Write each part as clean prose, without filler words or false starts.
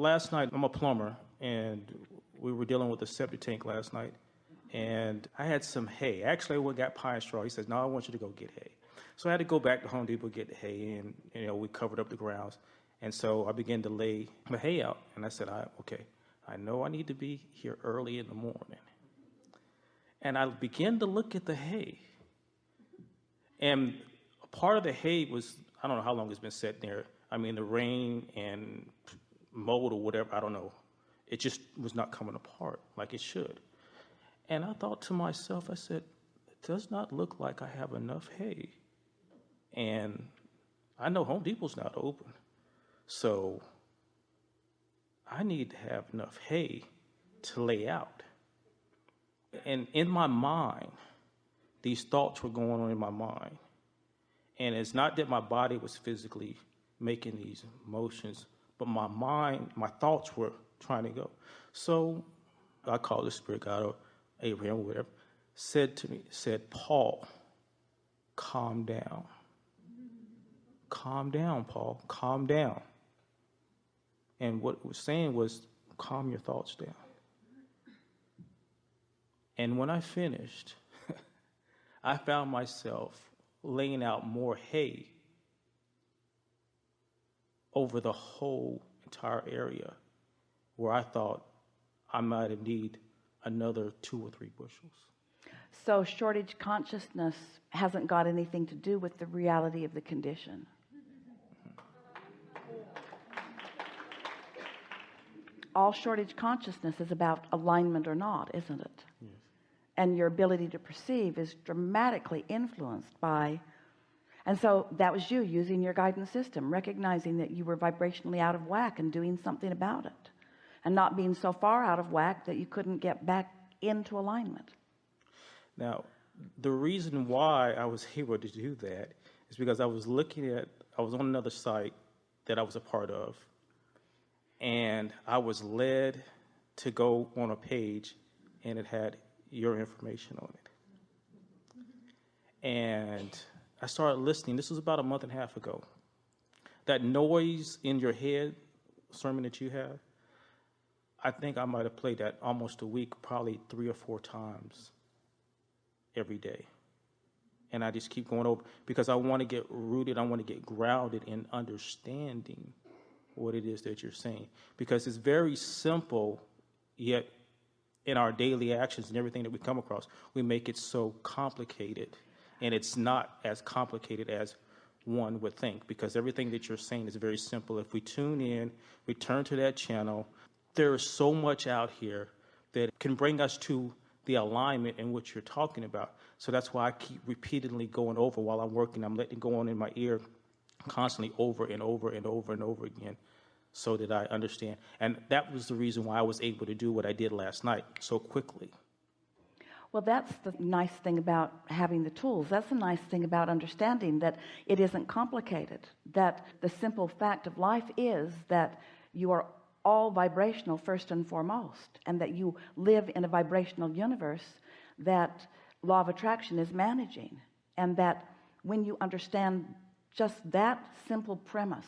last night, I'm a plumber, and we were dealing with a septic tank last night, and I had some hay. Actually, we got pine straw. He says, no, I want you to go get hay. So I had to go back to Home Depot, get the hay, and we covered up the grounds. And so I began to lay the hay out, and I said, okay, I know I need to be here early in the morning. And I began to look at the hay. And a part of the hay was, I don't know how long it's been sitting there. I mean, the rain and mold or whatever, I don't know. It just was not coming apart like it should. And I thought to myself, I said, it does not look like I have enough hay. And I know Home Depot's not open. So I need to have enough hay to lay out. And in my mind, these thoughts were going on in my mind. And it's not that my body was physically making these motions, but my mind, my thoughts were trying to go. So I called the Spirit God or Abraham or whatever, said to me, Paul, calm down. Calm down, Paul, calm down. And what it was saying was, calm your thoughts down. And when I finished, I found myself laying out more hay over the whole entire area where I thought I might have need another 2 or 3 bushels. So shortage consciousness hasn't got anything to do with the reality of the condition. All shortage consciousness is about alignment or not, isn't it? Yes. And your ability to perceive is dramatically influenced by, and so that was you using your guidance system, recognizing that you were vibrationally out of whack and doing something about it, and not being so far out of whack that you couldn't get back into alignment. Now, the reason why I was able to do that is because I was on another site that I was a part of, and I was led to go on a page, and it had your information on it. And I started listening. This was about a month and a half ago. That noise in your head sermon that you have, I think I might have played that almost a week, probably 3 or 4 times every day. And I just keep going over because I want to get rooted. I want to get grounded in understanding what it is that you're saying, because it's very simple, yet in our daily actions and everything that we come across, we make it so complicated, and it's not as complicated as one would think, because everything that you're saying is very simple. If we tune in, we turn to that channel, there is so much out here that can bring us to the alignment in which you're talking about. So that's why I keep repeatedly going over while I'm working. I'm letting it go on in my ear constantly over and over and over and over again, so that I understand. And that was the reason why I was able to do what I did last night so quickly. Well, that's the nice thing about having the tools. That's the nice thing about understanding that it isn't complicated, that the simple fact of life is that you are all vibrational first and foremost, and that you live in a vibrational universe that law of attraction is managing. And that when you understand just that simple premise,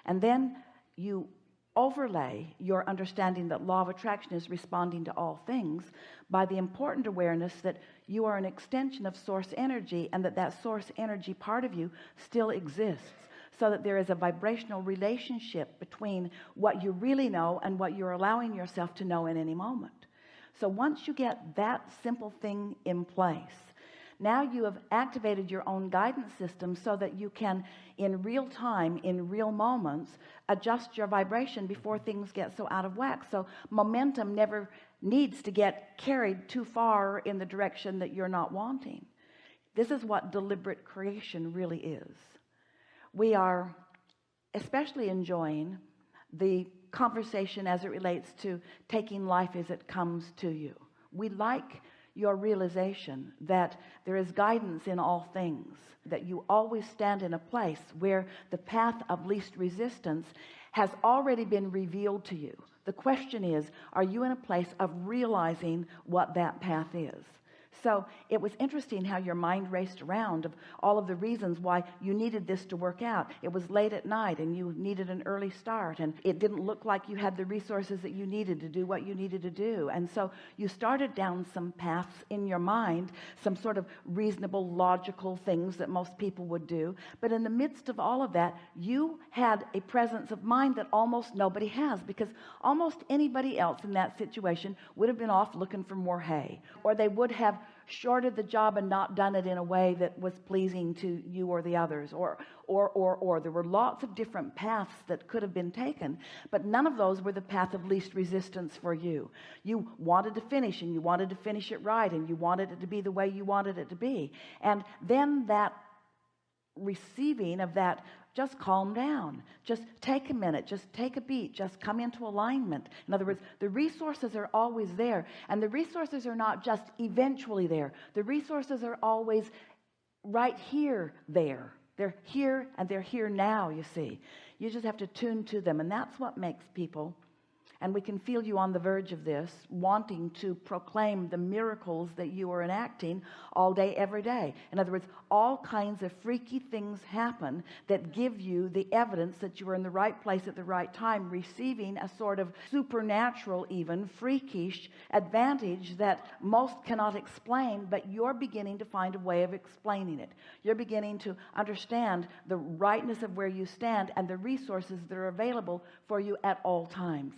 and then you overlay your understanding that law of attraction is responding to all things by the important awareness that you are an extension of source energy, and that source energy part of you still exists, so that there is a vibrational relationship between what you really know and what you're allowing yourself to know in any moment. So once you get that simple thing in place, now you have activated your own guidance system so that you can, in real time, in real moments, adjust your vibration before things get so out of whack. So momentum never needs to get carried too far in the direction that you're not wanting. This is what deliberate creation really is. We are especially enjoying the conversation as it relates to taking life as it comes to you. We like your realization that there is guidance in all things, that you always stand in a place where the path of least resistance has already been revealed to you. The question is, are you in a place of realizing what that path is? So it was interesting how your mind raced around of all of the reasons why you needed this to work out. It was late at night and you needed an early start, and it didn't look like you had the resources that you needed to do what you needed to do. And so you started down some paths in your mind, some sort of reasonable, logical things that most people would do. But in the midst of all of that, you had a presence of mind that almost nobody has, because almost anybody else in that situation would have been off looking for more hay, or they would have shorted the job and not done it in a way that was pleasing to you or the others, or there were lots of different paths that could have been taken, but none of those were the path of least resistance for you. You wanted to finish, and you wanted to finish it right, and you wanted it to be the way you wanted it to be. And then that receiving of that, just calm down, just take a minute, just take a beat, just come into alignment. In other words, the resources are always there, and the resources are not just eventually there. The resources are always right here, there. They're here, and they're here now. You see, you just have to tune to them, and that's what makes people, and we can feel you on the verge of this, wanting to proclaim the miracles that you are enacting all day, every day. In other words, all kinds of freaky things happen that give you the evidence that you are in the right place at the right time, receiving a sort of supernatural, even freakish advantage that most cannot explain, but you're beginning to find a way of explaining it. You're beginning to understand the rightness of where you stand and the resources that are available for you at all times.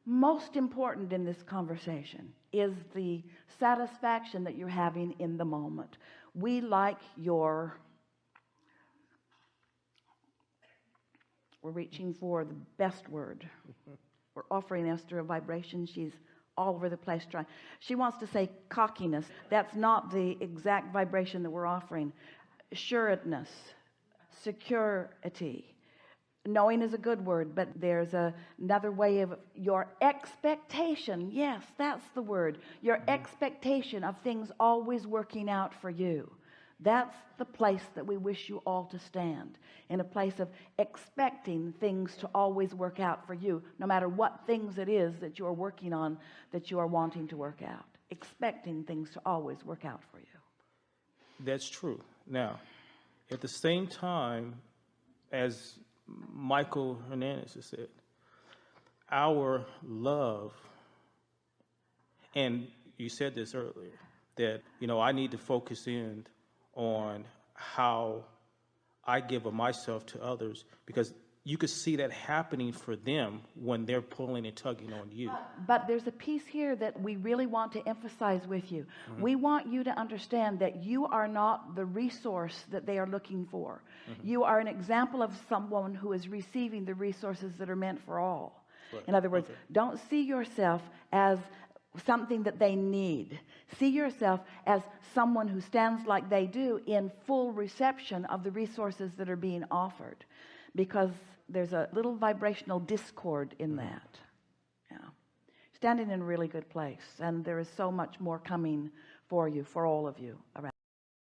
Most important in this conversation is the satisfaction that you're having in the moment. We like we're reaching for the best word. We're offering Esther a vibration. She's all over the place trying. She wants to say cockiness. That's not the exact vibration that we're offering. Assuredness, security. Knowing is a good word, but there's another way of your expectation. Yes, that's the word. Your expectation of things always working out for you. That's the place that we wish you all to stand, in a place of expecting things to always work out for you, no matter what things it is that you are working on, that you are wanting to work out. Expecting things to always work out for you. That's true. Now, at the same time, as Michael Hernandez has said, our love, and you said this earlier, that, I need to focus in on how I give of myself to others, because you could see that happening for them when they're pulling and tugging on you. But there's a piece here that we really want to emphasize with you. Mm-hmm. We want you to understand that you are not the resource that they are looking for. Mm-hmm. You are an example of someone who is receiving the resources that are meant for all. Right. In other words, don't see yourself as something that they need. See yourself as someone who stands like they do in full reception of the resources that are being offered, because there's a little vibrational discord in that. Yeah. Standing in a really good place, and there is so much more coming for you, for all of you around.